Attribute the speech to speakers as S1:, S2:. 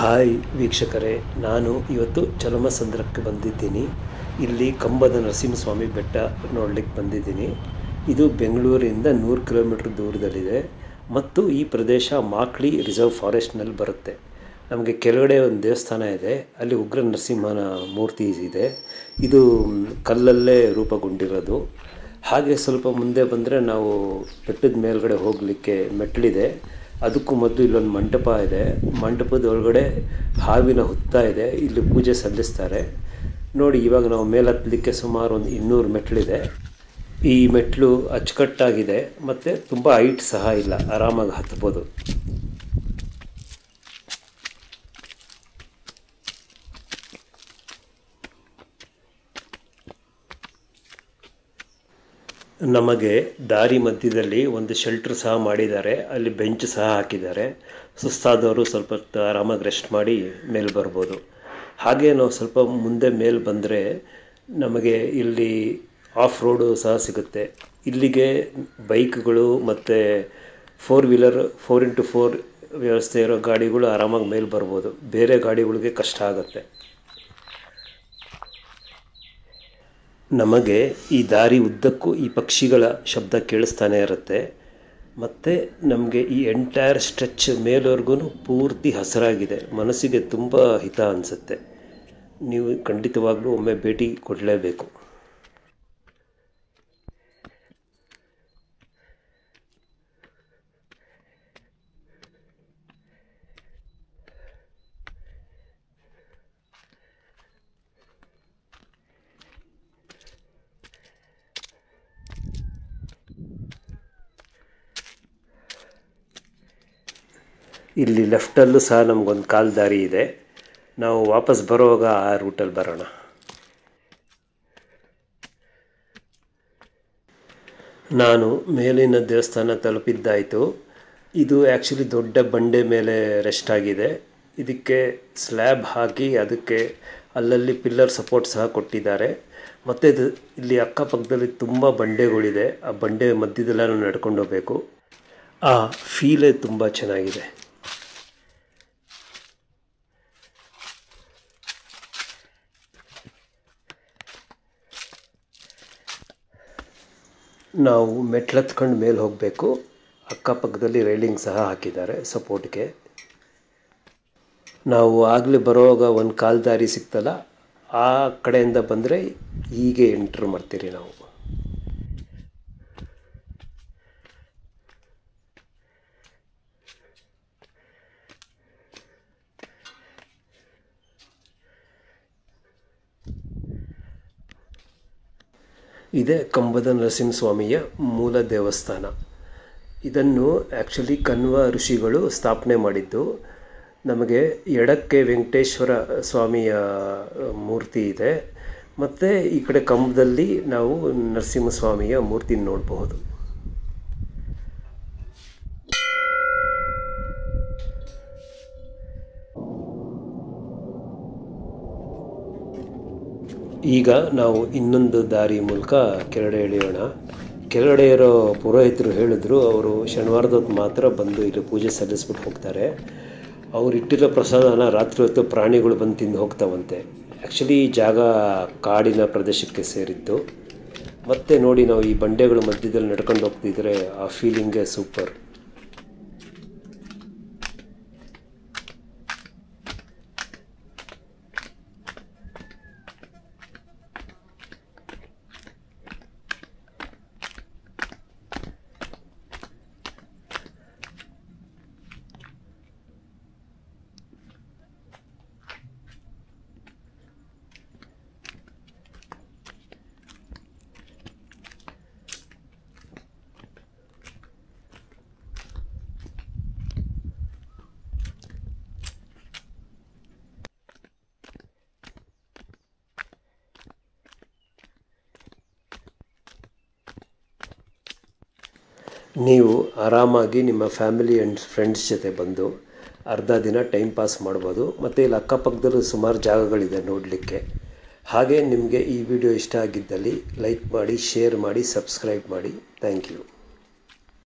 S1: Hi ವೀಕ್ಷಕರೇ, ನಾನು ಇವತ್ತು ಚಲಮಸಂದ್ರಕ್ಕೆ ಬಂದಿದ್ದೀನಿ. ಇಲ್ಲಿ ಕಂಬದ ನರಸಿಂಹಸ್ವಾಮಿ ಬೆಟ್ಟ ನೋಡಲಿಕ್ಕೆ ಬಂದಿದ್ದೀನಿ. ಇದು ಬೆಂಗಳೂರಿಂದ 100 ಕಿಲೋಮೀಟ್ರ್ ದೂರದಲ್ಲಿದೆ ಮತ್ತು ಈ ಪ್ರದೇಶ ಮಾಕ್ಳಿ ರಿಸರ್ವ್ ಫಾರೆಸ್ಟ್ನಲ್ಲಿ ಬರುತ್ತೆ. ನಮಗೆ ಕೆಳಗಡೆ ಒಂದು ದೇವಸ್ಥಾನ ಇದೆ, ಅಲ್ಲಿ ಉಗ್ರ ನರಸಿಂಹನ ಮೂರ್ತಿ ಇದೆ. ಇದು ಕಲ್ಲಲ್ಲೇ ರೂಪುಗೊಂಡಿರೋದು. ಹಾಗೆ ಸ್ವಲ್ಪ ಮುಂದೆ ಬಂದರೆ ನಾವು ಬೆಟ್ಟದ ಮೇಲ್ಗಡೆ ಹೋಗಲಿಕ್ಕೆ ಮೆಟ್ಟಿಲಿದೆ. ಅದಕ್ಕೂ ಮೊದಲು ಇಲ್ಲೊಂದು ಮಂಟಪ ಇದೆ. ಮಂಟಪದ ಒಳಗಡೆ ಹಾವಿನ ಹುತ್ತ ಇದೆ, ಇಲ್ಲಿ ಪೂಜೆ ಸಲ್ಲಿಸ್ತಾರೆ. ನೋಡಿ, ಇವಾಗ ನಾವು ಮೇಲೆ ಹತ್ತಲಿಕ್ಕೆ ಸುಮಾರು ಒಂದು 200 ಮೆಟ್ಲಿದೆ. ಈ ಮೆಟ್ಲು ಅಚ್ಚುಕಟ್ಟಾಗಿದೆ ಮತ್ತು ತುಂಬ ಹೈಟ್ ಸಹ ಇಲ್ಲ, ಆರಾಮಾಗಿ ಹತ್ಬೋದು. ನಮಗೆ ದಾರಿ ಮಧ್ಯದಲ್ಲಿ ಒಂದು ಶೆಲ್ಟರ್ ಸಹ ಮಾಡಿದ್ದಾರೆ, ಅಲ್ಲಿ ಬೆಂಚ್ ಸಹ ಹಾಕಿದ್ದಾರೆ. ಸುಸ್ತಾದವರು ಸ್ವಲ್ಪ ಹೊತ್ತು ಆರಾಮಾಗಿ ರೆಸ್ಟ್ ಮಾಡಿ ಮೇಲೆ ಬರ್ಬೋದು. ಹಾಗೆ ನಾವು ಸ್ವಲ್ಪ ಮುಂದೆ ಮೇಲೆ ಬಂದರೆ ನಮಗೆ ಇಲ್ಲಿ ಆಫ್ ರೋಡು ಸಹ ಸಿಗುತ್ತೆ. ಇಲ್ಲಿಗೆ ಬೈಕ್ಗಳು ಮತ್ತು 4 ವೀಲರ್ 4x4 ವ್ಯವಸ್ಥೆ ಇರೋ ಗಾಡಿಗಳು ಆರಾಮಾಗಿ ಮೇಲೆ ಬರ್ಬೋದು. ಬೇರೆ ಗಾಡಿಗಳಿಗೆ ಕಷ್ಟ ಆಗುತ್ತೆ. ನಮಗೆ ಈ ದಾರಿ ಉದ್ದಕ್ಕೂ ಈ ಪಕ್ಷಿಗಳ ಶಬ್ದ ಕೇಳಿಸ್ತಾನೆ ಇರುತ್ತೆ. ಮತ್ತು ನಮಗೆ ಈ ಎಂಟೈರ್ ಸ್ಟ್ರೆಚ್ ಮೇಲ್ವರೆಗೂ ಪೂರ್ತಿ ಹಸಿರಾಗಿದೆ. ಮನಸ್ಸಿಗೆ ತುಂಬ ಹಿತ ಅನಿಸುತ್ತೆ. ನೀವು ಖಂಡಿತವಾಗ್ಲೂ ಒಮ್ಮೆ ಭೇಟಿ ಕೊಡಲೇಬೇಕು. ಇಲ್ಲಿ ಲೆಫ್ಟಲ್ಲೂ ಸಹ ನಮಗೊಂದು ಕಾಲು ದಾರಿ ಇದೆ. ನಾವು ವಾಪಸ್ ಬರುವಾಗ ಆ ರೂಟಲ್ಲಿ ಬರೋಣ. ನಾನು ಮೇಲಿನ ದೇವಸ್ಥಾನ ತಲುಪಿದ್ದಾಯಿತು. ಇದು ಆ್ಯಕ್ಚುಲಿ ದೊಡ್ಡ ಬಂಡೆ ಮೇಲೆ ರೆಸ್ಟ್ ಆಗಿದೆ. ಇದಕ್ಕೆ ಸ್ಲ್ಯಾಬ್ ಹಾಕಿ ಅದಕ್ಕೆ ಅಲ್ಲಲ್ಲಿ ಪಿಲ್ಲರ್ ಸಪೋರ್ಟ್ ಸಹ ಕೊಟ್ಟಿದ್ದಾರೆ. ಮತ್ತು ಇಲ್ಲಿ ಅಕ್ಕಪಕ್ಕದಲ್ಲಿ ತುಂಬ ಬಂಡೆಗಳಿದೆ. ಆ ಬಂಡೆ ಮಧ್ಯದೆಲ್ಲ ನಡ್ಕೊಂಡು ಹೋಗಬೇಕು. ಆ ಫೀಲೇ ತುಂಬ ಚೆನ್ನಾಗಿದೆ. ನಾವು ಮೆಟ್ಲತ್ಕೊಂಡು ಮೇಲೆ ಹೋಗಬೇಕು. ಅಕ್ಕಪಕ್ಕದಲ್ಲಿ ರೈಲಿಂಗ್ ಸಹ ಹಾಕಿದ್ದಾರೆ ಸಪೋರ್ಟ್ಗೆ. ನಾವು ಆಗಲೇ ಬರೋವಾಗ ಒಂದು ಕಾಲು ದಾರಿ ಸಿಗ್ತಲ್ಲ, ಆ ಕಡೆಯಿಂದ ಬಂದರೆ ಹೀಗೆ ಎಂಟ್ರ್ ಮಾಡ್ತೀರಿ ನಾವು. ಇದೇ ಕಂಬದ ನರಸಿಂಹಸ್ವಾಮಿಯ ಮೂಲ ದೇವಸ್ಥಾನ. ಇದನ್ನು ಆ್ಯಕ್ಚುಲಿ ಕಣ್ವ ಋಷಿಗಳು ಸ್ಥಾಪನೆ ಮಾಡಿದ್ದು. ನಮಗೆ ಎಡಕ್ಕೆ ವೆಂಕಟೇಶ್ವರ ಸ್ವಾಮಿಯ ಮೂರ್ತಿ ಇದೆ ಮತ್ತು ಈ ಕಡೆ ಕಂಬದಲ್ಲಿ ನಾವು ನರಸಿಂಹಸ್ವಾಮಿಯ ಮೂರ್ತಿ ನೋಡಬಹುದು. ಈಗ ನಾವು ಇನ್ನೊಂದು ದಾರಿ ಮೂಲಕ ಕೆಳಗಡೆ ಇಳಿಯೋಣ. ಕೆಳಗಡೆ ಇರೋ ಪುರೋಹಿತರು ಹೇಳಿದ್ರು, ಅವರು ಶನಿವಾರದೊತ್ತು ಮಾತ್ರ ಬಂದು ಇಲ್ಲಿ ಪೂಜೆ ಸಲ್ಲಿಸ್ಬಿಟ್ಟು ಹೋಗ್ತಾರೆ. ಅವ್ರು ಇಟ್ಟಿರೋ ಪ್ರಸಾದನ ರಾತ್ರಿ ಹೊತ್ತು ಪ್ರಾಣಿಗಳು ಬಂದು ತಿಂದು ಹೋಗ್ತಾವಂತೆ. ಆ್ಯಕ್ಚುಲಿ ಈ ಜಾಗ ಕಾಡಿನ ಪ್ರದೇಶಕ್ಕೆ ಸೇರಿದ್ದು. ಮತ್ತು ನೋಡಿ, ನಾವು ಈ ಬಂಡೆಗಳ ಮಧ್ಯದಲ್ಲಿ ನಡ್ಕೊಂಡು ಹೋಗ್ತಿದ್ರೆ ಆ ಫೀಲಿಂಗೇ ಸೂಪರ್. ನೀವು ಆರಾಮಾಗಿ ನಿಮ್ಮ ಫ್ಯಾಮಿಲಿ ಆ್ಯಂಡ್ ಫ್ರೆಂಡ್ಸ್ ಜೊತೆ ಬಂದು ಅರ್ಧ ದಿನ ಟೈಮ್ ಪಾಸ್ ಮಾಡ್ಬೋದು. ಮತ್ತು ಇಲ್ಲಿ ಅಕ್ಕಪಕ್ಕದಲ್ಲೂ ಸುಮಾರು ಜಾಗಗಳಿದೆ ನೋಡಲಿಕ್ಕೆ. ಹಾಗೆ ನಿಮಗೆ ಈ ವಿಡಿಯೋ ಇಷ್ಟ ಆಗಿದ್ದಲ್ಲಿ ಲೈಕ್ ಮಾಡಿ, ಶೇರ್ ಮಾಡಿ, ಸಬ್ಸ್ಕ್ರೈಬ್ ಮಾಡಿ. Thank you.